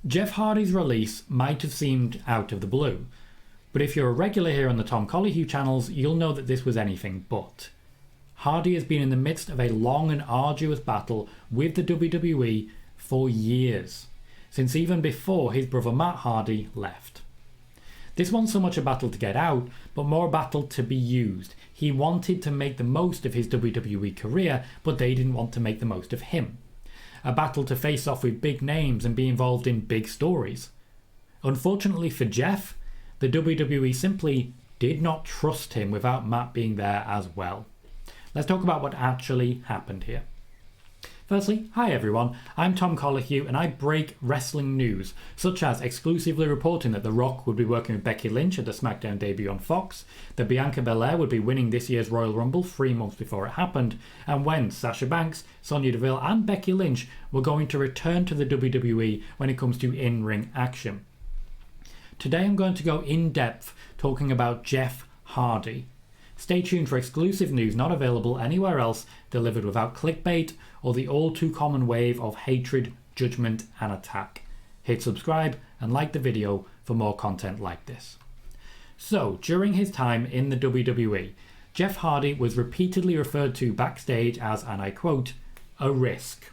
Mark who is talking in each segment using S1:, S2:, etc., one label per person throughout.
S1: Jeff Hardy's release might have seemed out of the blue, but if you're a regular here on the Tom Colohue channels, you'll know that this was anything but. Hardy has been in the midst of a long and arduous battle with the WWE for years, since even before his brother Matt Hardy left. This wasn't so much a battle to get out, but more a battle to be used. He wanted to make the most of his WWE career, but they didn't want to make the most of him. A battle to face off with big names and be involved in big stories. Unfortunately for Jeff, the WWE simply did not trust him without Matt being there as well. Let's talk about what actually happened here. Firstly, hi everyone, I'm Tom Colohue and I break wrestling news, such as exclusively reporting that The Rock would be working with Becky Lynch at the SmackDown debut on Fox, that Bianca Belair would be winning this year's Royal Rumble 3 months before it happened, and when Sasha Banks, Sonya Deville and Becky Lynch were going to return to the WWE when it comes to in-ring action. Today I'm going to go in depth talking about Jeff Hardy. Stay tuned for exclusive news not available anywhere else, delivered without clickbait or the all too common wave of hatred, judgment and attack. Hit subscribe and like the video for more content like this. So, during his time in the WWE, Jeff Hardy was repeatedly referred to backstage as, and I quote, a risk,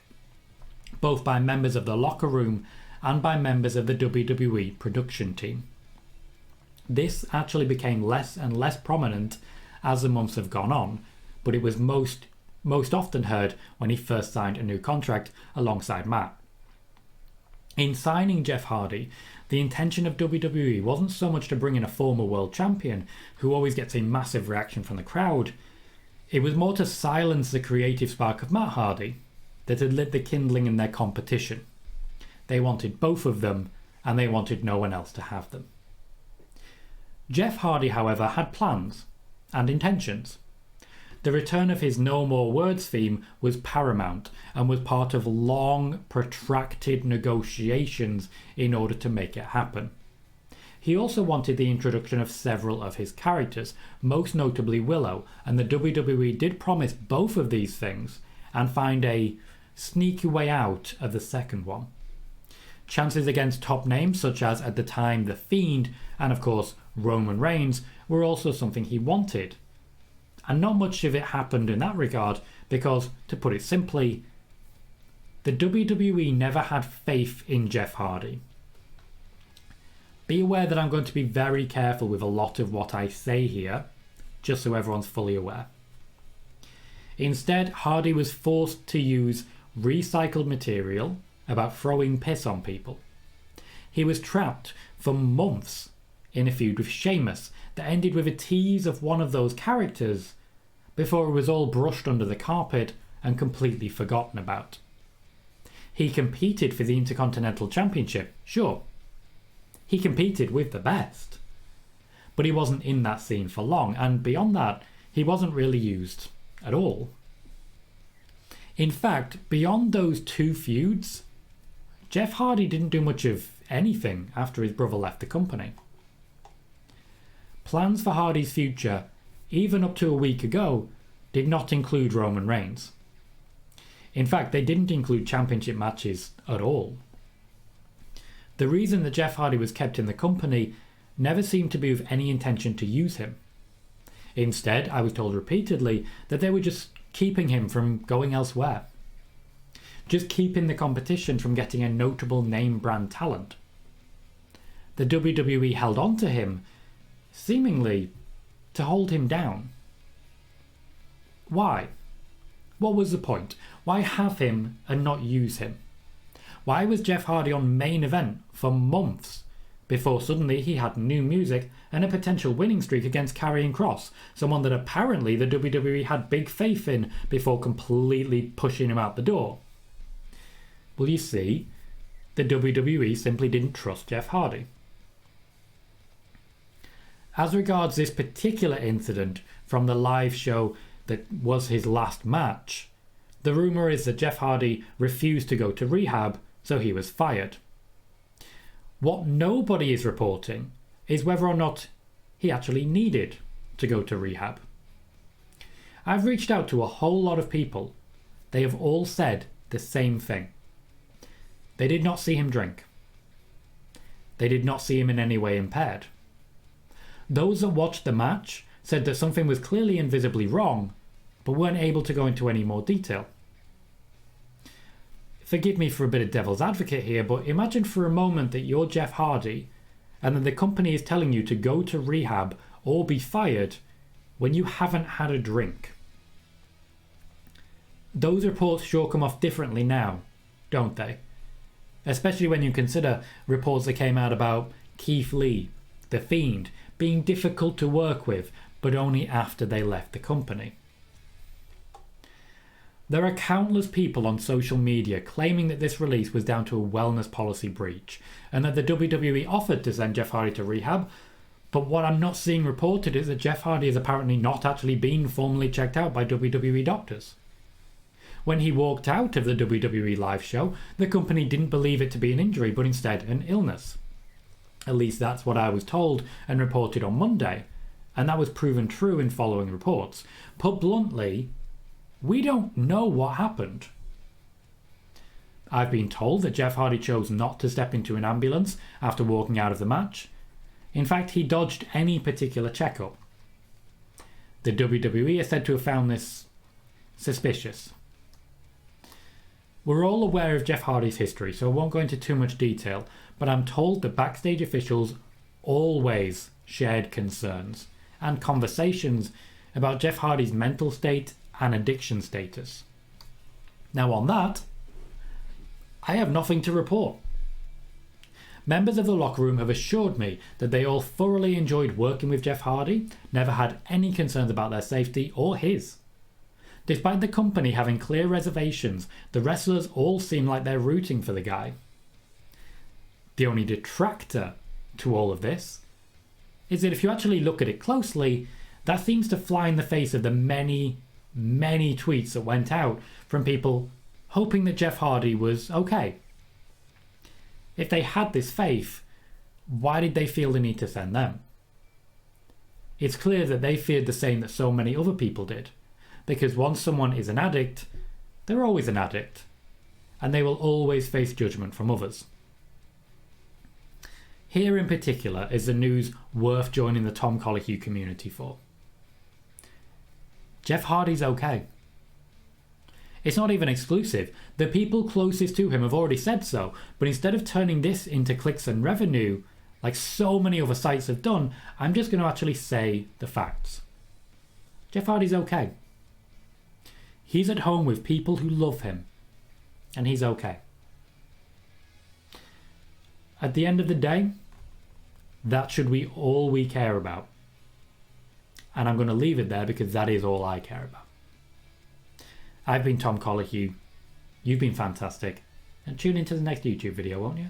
S1: both by members of the locker room and by members of the WWE production team. This actually became less and less prominent as the months have gone on, but it was most often heard when he first signed a new contract alongside Matt. In signing Jeff Hardy, the intention of WWE wasn't so much to bring in a former world champion who always gets a massive reaction from the crowd. It was more to silence the creative spark of Matt Hardy that had lit the kindling in their competition. They wanted both of them and they wanted no one else to have them. Jeff Hardy, however, had plans and intentions. The return of his No More Words theme was paramount and was part of long, protracted negotiations in order to make it happen. He also wanted the introduction of several of his characters, most notably Willow, and the WWE did promise both of these things and find a sneaky way out of the second one. Chances against top names such as, at the time, The Fiend and of course Roman Reigns were also something he wanted. And not much of it happened in that regard because, to put it simply, the WWE never had faith in Jeff Hardy. Be aware that I'm going to be very careful with a lot of what I say here, just so everyone's fully aware. Instead, Hardy was forced to use recycled material about throwing piss on people. He was trapped for months in a feud with Sheamus that ended with a tease of one of those characters before it was all brushed under the carpet and completely forgotten about. He competed for the Intercontinental Championship, sure. He competed with the best. But he wasn't in that scene for long, and beyond that, he wasn't really used at all. In fact, beyond those two feuds, Jeff Hardy didn't do much of anything after his brother left the company. Plans for Hardy's future, even up to a week ago, did not include Roman Reigns. In fact, they didn't include championship matches at all. The reason that Jeff Hardy was kept in the company never seemed to be with any intention to use him. Instead, I was told repeatedly that they were just keeping him from going elsewhere. Just keeping the competition from getting a notable name brand talent. The WWE held on to him, seemingly to hold him down. Why? What was the point? Why have him and not use him? Why was Jeff Hardy on main event for months before suddenly he had new music and a potential winning streak against Karrion Kross, someone that apparently the WWE had big faith in before completely pushing him out the door? Well, you see, the WWE simply didn't trust Jeff Hardy. As regards this particular incident from the live show that was his last match, the rumour is that Jeff Hardy refused to go to rehab, so he was fired. What nobody is reporting is whether or not he actually needed to go to rehab. I've reached out to a whole lot of people. They have all said the same thing. They did not see him drink. they did not see him in any way impaired. Those that watched the match said that something was clearly and visibly wrong, but weren't able to go into any more detail. Forgive me for a bit of devil's advocate here, but imagine for a moment that you're Jeff Hardy and that the company is telling you to go to rehab or be fired when you haven't had a drink. Those reports sure come off differently now, don't they? Especially when you consider reports that came out about Keith Lee, The Fiend, being difficult to work with, but only after they left the company. There are countless people on social media claiming that this release was down to a wellness policy breach, and that the WWE offered to send Jeff Hardy to rehab, but what I'm not seeing reported is that Jeff Hardy has apparently not actually been formally checked out by WWE doctors. When he walked out of the WWE live show, the company didn't believe it to be an injury, but instead an illness. At least that's what I was told and reported on Monday, and that was proven true in following reports. Put bluntly, we don't know what happened. I've been told that Jeff Hardy chose not to step into an ambulance after walking out of the match. In fact, he dodged any particular checkup. The WWE is said to have found this suspicious. We're all aware of Jeff Hardy's history, so I won't go into too much detail, but I'm told that backstage officials always shared concerns and conversations about Jeff Hardy's mental state and addiction status. Now on that, I have nothing to report. Members of the locker room have assured me that they all thoroughly enjoyed working with Jeff Hardy, never had any concerns about their safety or his. Despite the company having clear reservations, the wrestlers all seem like they're rooting for the guy. The only detractor to all of this is that if you actually look at it closely, that seems to fly in the face of the many tweets that went out from people hoping that Jeff Hardy was okay. If they had this faith, why did they feel the need to send them? It's clear that they feared the same that so many other people did, because once someone is an addict, they're always an addict, and they will always face judgment from others. Here in particular is the news worth joining the Tom Colohue community for. Jeff Hardy's okay. It's not even exclusive. The people closest to him have already said so, but instead of turning this into clicks and revenue, like so many other sites have done, I'm just going to actually say the facts. Jeff Hardy's okay. He's at home with people who love him, and he's okay. At the end of the day, that should be all we care about. And I'm going to leave it there because that is all I care about. I've been Tom Colohue. You've been fantastic. And tune into the next YouTube video, won't you?